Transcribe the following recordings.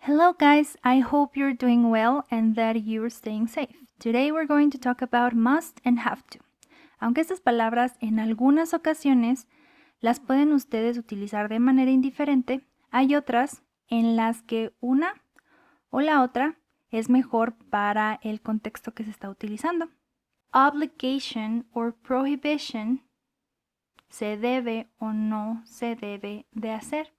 Hello guys, I hope you're doing well and that you're staying safe. Today we're going to talk about must and have to. Aunque estas palabras en algunas ocasiones las pueden ustedes utilizar de manera indiferente, hay otras en las que una o la otra es mejor para el contexto que se está utilizando. Obligation or prohibition, se debe o no se debe de hacer.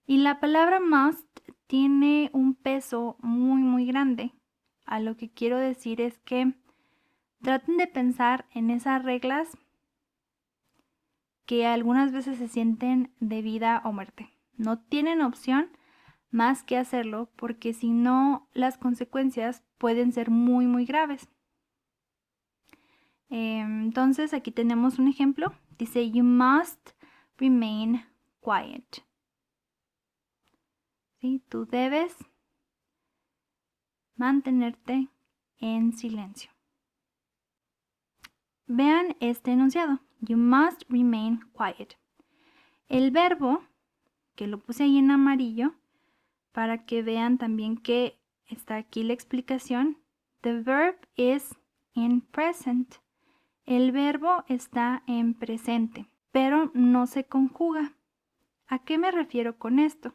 Y la palabra must tiene un peso muy grande. A lo que quiero decir es que traten de pensar en esas reglas que algunas veces se sienten de vida o muerte. No tienen opción más que hacerlo porque si no las consecuencias pueden ser muy graves. Entonces aquí tenemos un ejemplo. Dice, you must remain quiet. ¿Sí? Tú debes mantenerte en silencio. Vean este enunciado. You must remain quiet. El verbo, que lo puse ahí en amarillo, para que vean también que está aquí la explicación. The verb is in present. El verbo está en presente, pero no se conjuga. ¿A qué me refiero con esto?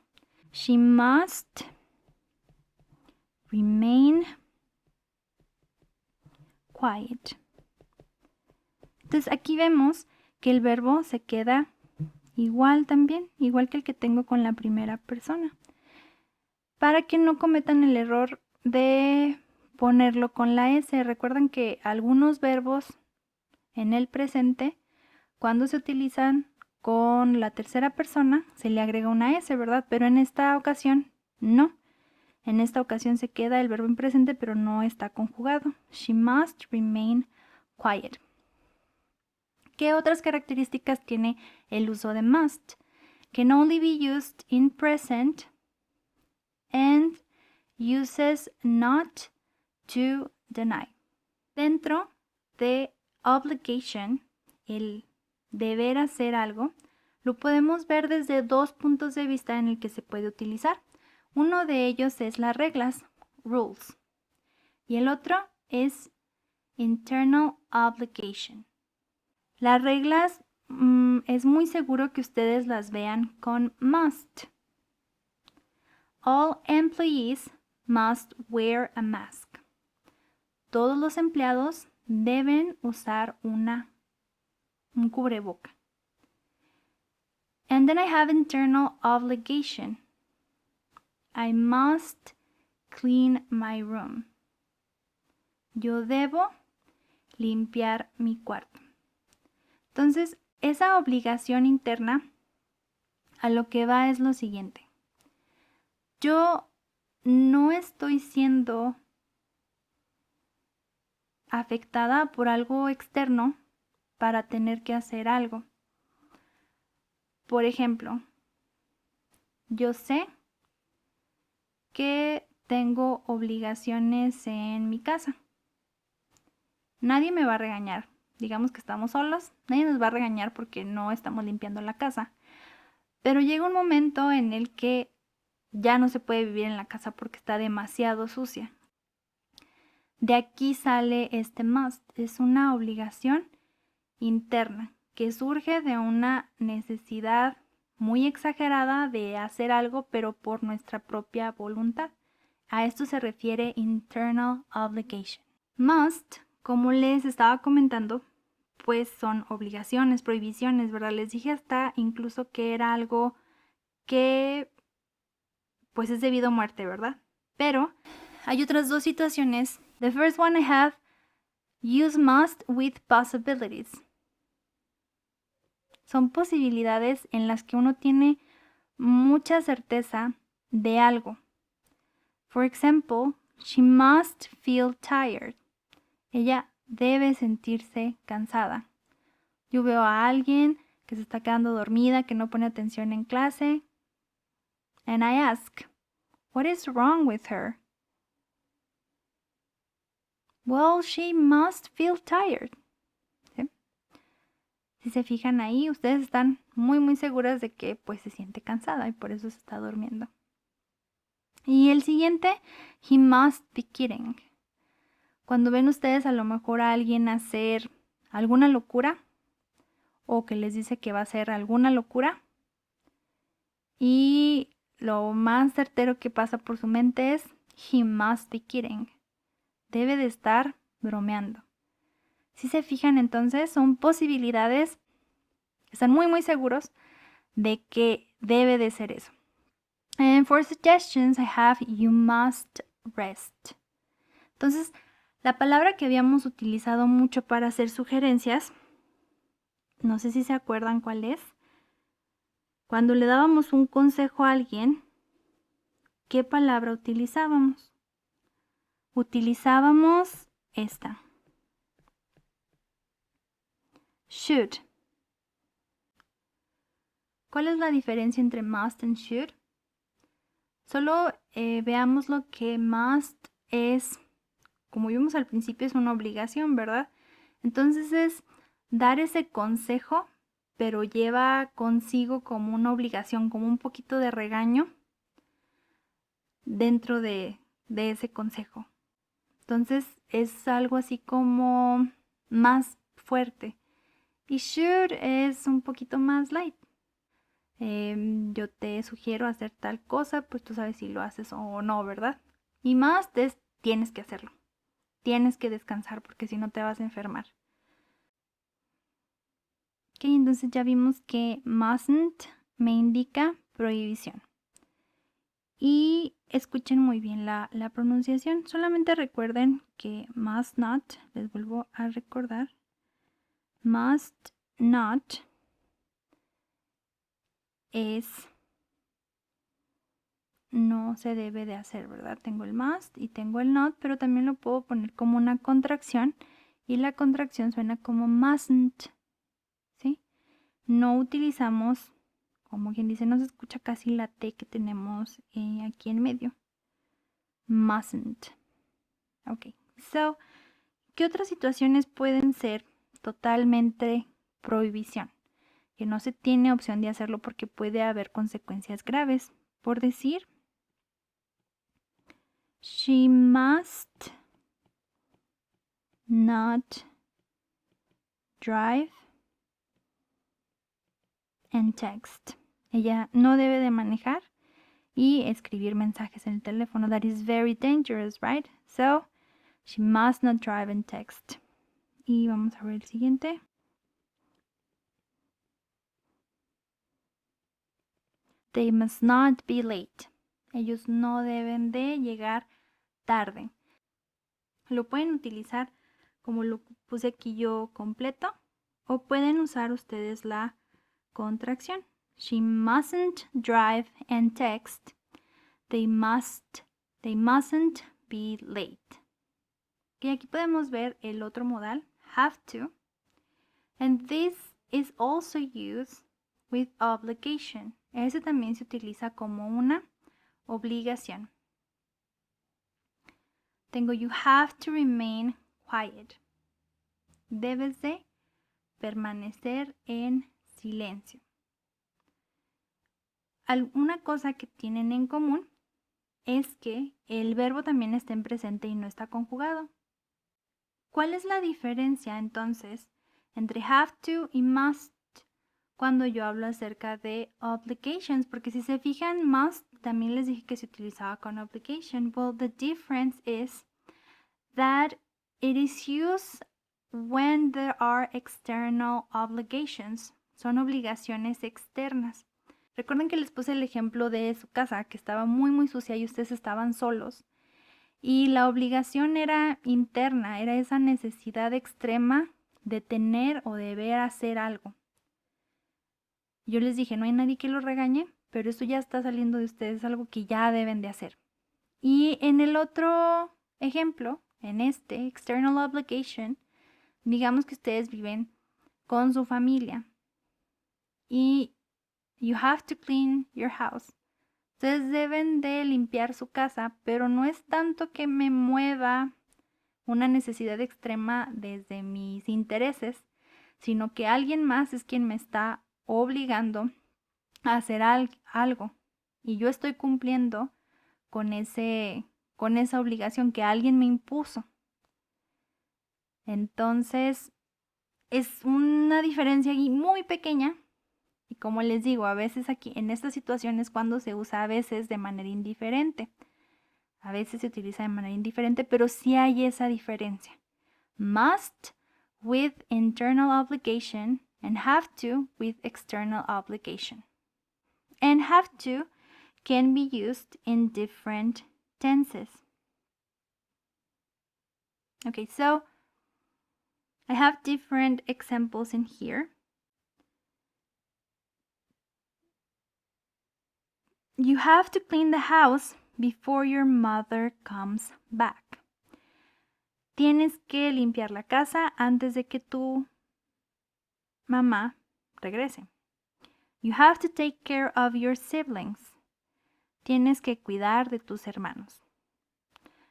She must remain quiet. Entonces aquí vemos que el verbo se queda igual también, igual que el que tengo con la primera persona. Para que no cometan el error de ponerlo con la S. Recuerden que algunos verbos en el presente, cuando se utilizan con la tercera persona, se le agrega una S, ¿verdad? Pero en esta ocasión no. En esta ocasión se queda el verbo en presente, pero no está conjugado. She must remain quiet. ¿Qué otras características tiene el uso de must? Can only be used in present and uses not to deny. Dentro de obligation, el deber hacer algo, lo podemos ver desde dos puntos de vista en el que se puede utilizar. Uno de ellos es las reglas, rules, y el otro es internal obligation. Las reglas es muy seguro que ustedes las vean con must. All employees must wear a mask. Todos los empleados deben usar un cubreboca. And then I have internal obligation. I must clean my room. Yo debo limpiar mi cuarto. Entonces, esa obligación interna a lo que va es lo siguiente. Yo no estoy siendo afectada por algo externo para tener que hacer algo. Por ejemplo, yo sé que tengo obligaciones en mi casa. Nadie me va a regañar. Digamos que estamos solos, nadie nos va a regañar porque no estamos limpiando la casa. Pero llega un momento en el que ya no se puede vivir en la casa porque está demasiado sucia. De aquí sale este must. Es una obligación interna que surge de una necesidad muy exagerada de hacer algo, pero por nuestra propia voluntad. A esto se refiere internal obligation. Must, como les estaba comentando, pues son obligaciones, prohibiciones, ¿verdad? Les dije hasta incluso que era algo que pues es debido a muerte, ¿verdad? Pero hay otras dos situaciones. The first one I have, use must with possibilities. Son posibilidades en las que uno tiene mucha certeza de algo. For example, she must feel tired. Ella debe sentirse cansada. Yo veo a alguien que se está quedando dormida, que no pone atención en clase. And I ask, what is wrong with her? Well, she must feel tired. ¿Sí? Si se fijan ahí, ustedes están muy seguras de que pues se siente cansada y por eso se está durmiendo. Y el siguiente, he must be kidding. Cuando ven ustedes a lo mejor a alguien hacer alguna locura o que les dice que va a hacer alguna locura y lo más certero que pasa por su mente es he must be kidding. Debe de estar bromeando. Si se fijan entonces son posibilidades, están muy seguros de que debe de ser eso. And for suggestions I have you must rest. Entonces, la palabra que habíamos utilizado mucho para hacer sugerencias, no sé si se acuerdan cuál es. Cuando le dábamos un consejo a alguien, ¿qué palabra utilizábamos? Utilizábamos esta. Should. ¿Cuál es la diferencia entre must and should? Solo veamos lo que must es, como vimos al principio, es una obligación, ¿verdad? Entonces es dar ese consejo, pero lleva consigo como una obligación, como un poquito de regaño dentro de ese consejo. Entonces es algo así como más fuerte. Y should es un poquito más light. Yo te sugiero hacer tal cosa, pues tú sabes si lo haces o no, ¿verdad? Y must es tienes que hacerlo. Tienes que descansar porque si no te vas a enfermar. Ok, entonces ya vimos que mustn't me indica prohibición. Y escuchen muy bien la pronunciación. Solamente recuerden que must not, les vuelvo a recordar, must not es no se debe de hacer, ¿verdad? Tengo el must y tengo el not, pero también lo puedo poner como una contracción y la contracción suena como mustn't, ¿sí? No utilizamos, como quien dice, no se escucha casi la T que tenemos aquí en medio. Mustn't. Ok, so, ¿qué otras situaciones pueden ser totalmente prohibición? Que no se tiene opción de hacerlo porque puede haber consecuencias graves. Por decir, she must not drive and text. Ella no debe de manejar y escribir mensajes en el teléfono. That is very dangerous, right? So, she must not drive and text. Y vamos a ver el siguiente. They must not be late. Ellos no deben de llegar tarde. Lo pueden utilizar como lo puse aquí yo completo o pueden usar ustedes la contracción. She mustn't drive and text. They mustn't be late. Y aquí podemos ver el otro modal, have to. And this is also used with obligation. Ese también se utiliza como una obligación. Tengo you have to remain quiet. Debes de permanecer en silencio. Una cosa que tienen en común es que el verbo también está en presente y no está conjugado. ¿Cuál es la diferencia entonces entre have to y must cuando yo hablo acerca de obligations? Porque si se fijan, must también les dije que se utilizaba con obligation. Well, the difference is that it is used when there are external obligations. Son obligaciones externas. Recuerden que les puse el ejemplo de su casa que estaba muy sucia y ustedes estaban solos. Y la obligación era interna, era esa necesidad extrema de tener o deber hacer algo. Yo les dije, no hay nadie que lo regañe, pero esto ya está saliendo de ustedes, algo que ya deben de hacer. Y en el otro ejemplo, en este, external obligation, digamos que ustedes viven con su familia y you have to clean your house. Ustedes deben de limpiar su casa, pero no es tanto que me mueva una necesidad extrema desde mis intereses, sino que alguien más es quien me está obligando a hacer algo y yo estoy cumpliendo con esa obligación que alguien me impuso. Entonces, es una diferencia muy pequeña. Y como les digo, a veces aquí en estas situaciones cuando se usa a veces de manera indiferente. A veces se utiliza de manera indiferente, pero sí hay esa diferencia. Must with internal obligation and have to with external obligation. And have to can be used in different tenses. Okay, so I have different examples in here. You have to clean the house before your mother comes back. Tienes que limpiar la casa antes de que tu mamá regrese. You have to take care of your siblings. Tienes que cuidar de tus hermanos.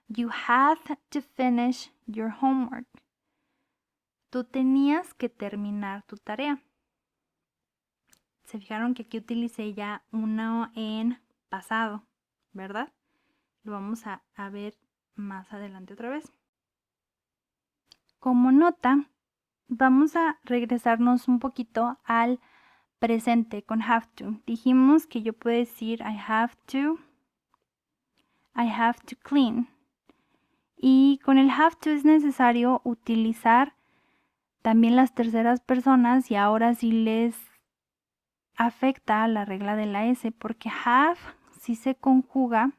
You have to finish your homework. Tú tenías que terminar tu tarea. Se fijaron que aquí utilicé ya uno en pasado, ¿verdad? Lo vamos a ver más adelante otra vez. Como nota, vamos a regresarnos un poquito al presente con have to. Dijimos que yo puedo decir I have to clean. Y con el have to es necesario utilizar también las terceras personas y ahora sí les afecta la regla de la S porque have sí se conjuga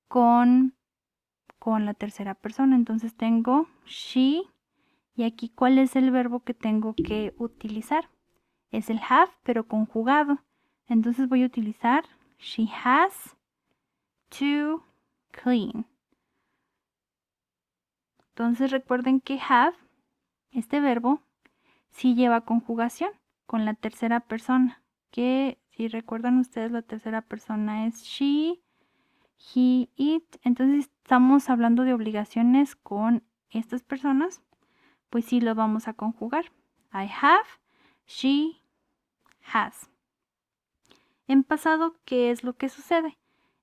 con la tercera persona. Entonces tengo she y aquí ¿cuál es el verbo que tengo que utilizar? Es el have pero conjugado. Entonces voy a utilizar she has to clean. Entonces recuerden que have, este verbo, sí lleva conjugación con la tercera persona, que si recuerdan ustedes la tercera persona es she, he, it. Entonces estamos hablando de obligaciones con estas personas, pues sí lo vamos a conjugar. I have, she has. En pasado, ¿qué es lo que sucede?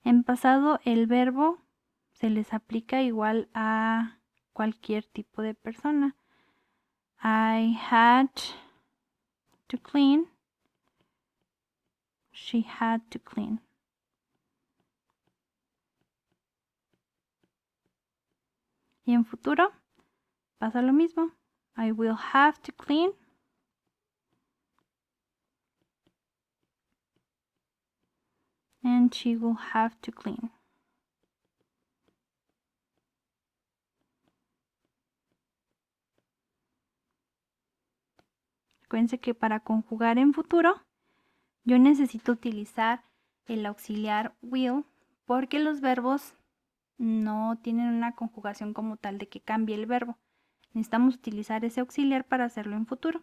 En pasado el verbo se les aplica igual a cualquier tipo de persona. I had to clean. She had to clean. Y en futuro pasa lo mismo. I will have to clean. And she will have to clean. Acuérdense que para conjugar en futuro, yo necesito utilizar el auxiliar will porque los verbos no tienen una conjugación como tal de que cambie el verbo. Necesitamos utilizar ese auxiliar para hacerlo en futuro.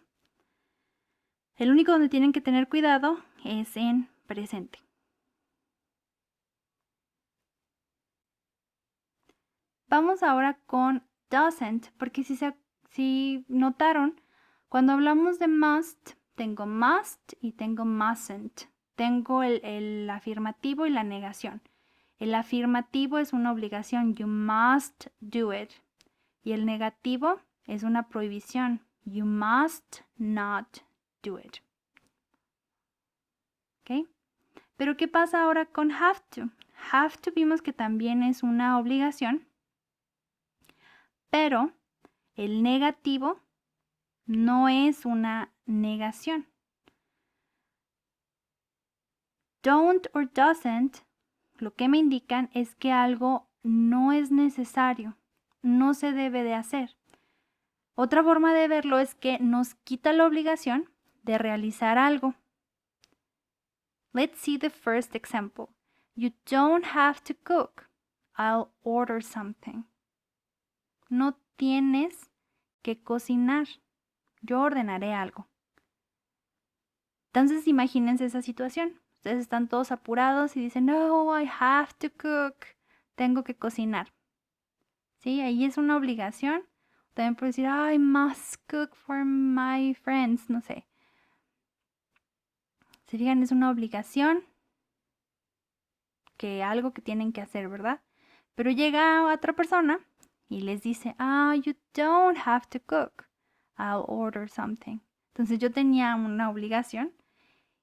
El único donde tienen que tener cuidado es en presente. Vamos ahora con doesn't, porque si notaron, cuando hablamos de must, tengo must y tengo mustn't. Tengo el afirmativo y la negación. El afirmativo es una obligación, you must do it. Y el negativo es una prohibición, you must not do it. ¿Ok? Pero ¿qué pasa ahora con have to? Have to vimos que también es una obligación, pero el negativo no es una negación. Don't or doesn't, lo que me indican es que algo no es necesario, no se debe de hacer. Otra forma de verlo es que nos quita la obligación de realizar algo. Let's see the first example. You don't have to cook. I'll order something. No tienes que cocinar. Yo ordenaré algo. Entonces imagínense esa situación. Ustedes están todos apurados y dicen, no, I have to cook. Tengo que cocinar. ¿Sí? Ahí es una obligación. También puedo decir, I must cook for my friends. No sé. ¿Se fijan? Es una obligación que algo que tienen que hacer, ¿verdad? Pero llega otra persona y les dice, you don't have to cook. I'll order something. Entonces yo tenía una obligación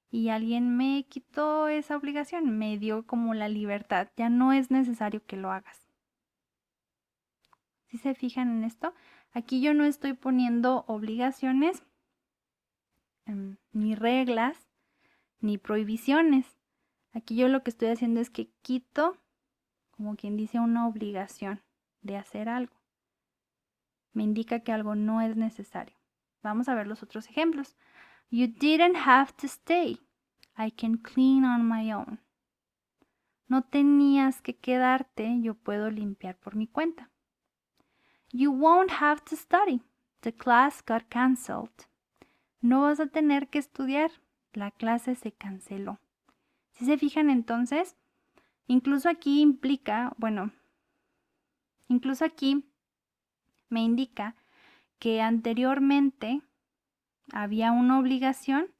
y alguien me quitó esa obligación, me dio como la libertad. Ya no es necesario que lo hagas. ¿Sí se fijan en esto? Aquí yo no estoy poniendo obligaciones, ni reglas, ni prohibiciones. Aquí yo lo que estoy haciendo es que quito, como quien dice, una obligación de hacer algo. Me indica que algo no es necesario. Vamos a ver los otros ejemplos. You didn't have to stay. I can clean on my own. No tenías que quedarte, yo puedo limpiar por mi cuenta. You won't have to study. The class got canceled. No vas a tener que estudiar. La clase se canceló. Si se fijan entonces, incluso aquí implica, incluso aquí me indica que anteriormente había una obligación,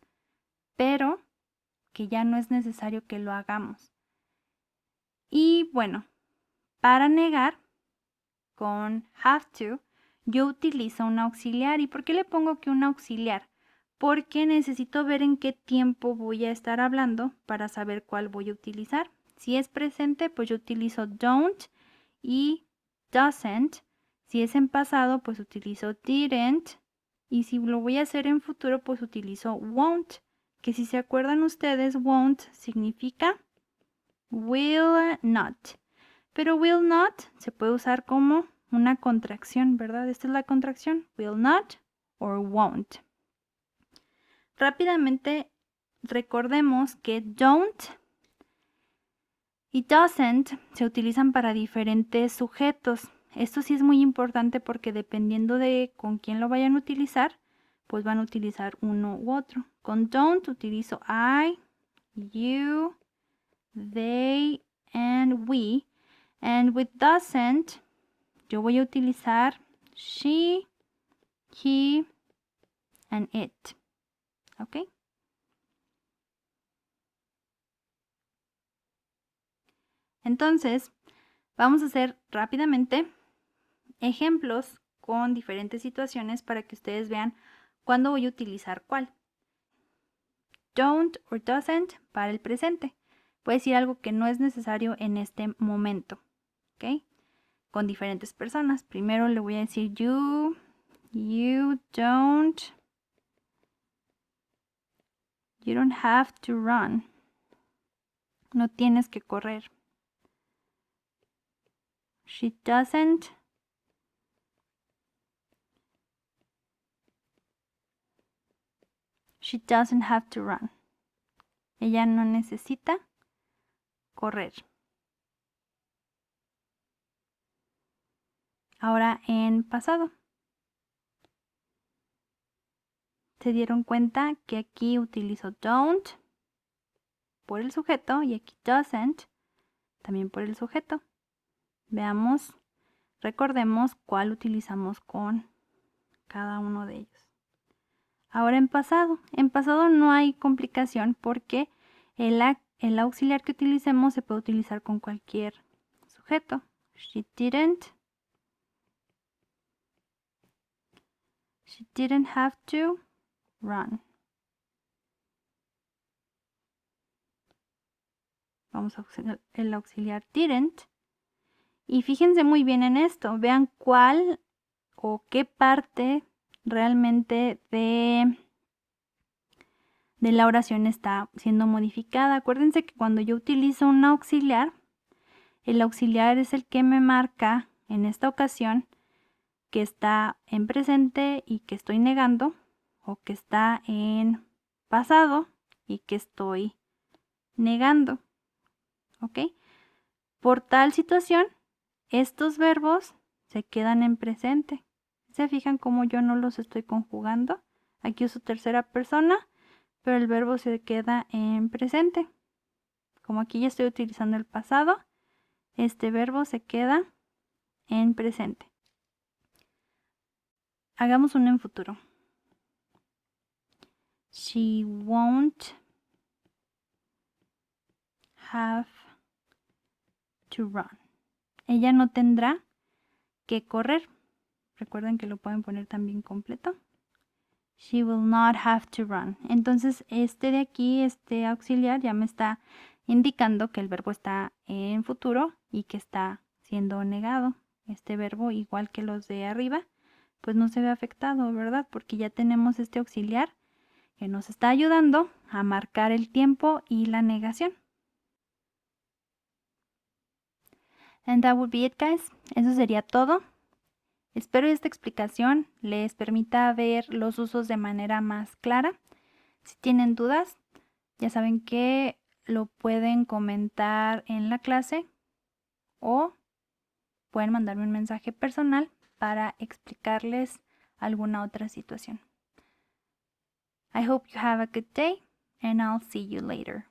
pero que ya no es necesario que lo hagamos. Y bueno, para negar con have to, yo utilizo un auxiliar. ¿Y por qué le pongo que un auxiliar? Porque necesito ver en qué tiempo voy a estar hablando para saber cuál voy a utilizar. Si es presente, pues yo utilizo don't y doesn't. Si es en pasado, pues utilizo didn't. Y si lo voy a hacer en futuro, pues utilizo won't. Que si se acuerdan ustedes, won't significa will not. Pero will not se puede usar como una contracción, ¿verdad? Esta es la contracción, will not or won't. Rápidamente recordemos que don't y doesn't se utilizan para diferentes sujetos. Esto sí es muy importante porque dependiendo de con quién lo vayan a utilizar, pues van a utilizar uno u otro. Con don't utilizo I, you, they, and we. And with doesn't, yo voy a utilizar she, he, and it. ¿Ok? Entonces, vamos a hacer rápidamente ejemplos con diferentes situaciones para que ustedes vean cuándo voy a utilizar cuál. Don't or doesn't para el presente. Puede decir algo que no es necesario en este momento. ¿Ok? Con diferentes personas. Primero le voy a decir you don't have to run. No tienes que correr. She doesn't have to run. Ella no necesita correr. Ahora en pasado. Se dieron cuenta que aquí utilizo don't por el sujeto y aquí doesn't también por el sujeto. Veamos, recordemos cuál utilizamos con cada uno de ellos. Ahora en pasado no hay complicación porque el auxiliar que utilicemos se puede utilizar con cualquier sujeto. She didn't have to run. Vamos a usar el auxiliar didn't. Y fíjense muy bien en esto. Vean cuál o qué parte realmente de la oración está siendo modificada. Acuérdense que cuando yo utilizo un auxiliar, el auxiliar es el que me marca en esta ocasión que está en presente y que estoy negando, o que está en pasado y que estoy negando. ¿Ok? Por tal situación, estos verbos se quedan en presente. ¿Se fijan cómo yo no los estoy conjugando? Aquí uso tercera persona, pero el verbo se queda en presente. Como aquí ya estoy utilizando el pasado, este verbo se queda en presente. Hagamos uno en futuro. She won't have to run. Ella no tendrá que correr. Recuerden que lo pueden poner también completo. She will not have to run. Entonces, este de aquí, este auxiliar, ya me está indicando que el verbo está en futuro y que está siendo negado. Este verbo, igual que los de arriba, pues no se ve afectado, ¿verdad? Porque ya tenemos este auxiliar que nos está ayudando a marcar el tiempo y la negación. And that would be it, guys. Eso sería todo. Espero esta explicación les permita ver los usos de manera más clara. Si tienen dudas, ya saben que lo pueden comentar en la clase o pueden mandarme un mensaje personal para explicarles alguna otra situación. I hope you have a good day and I'll see you later.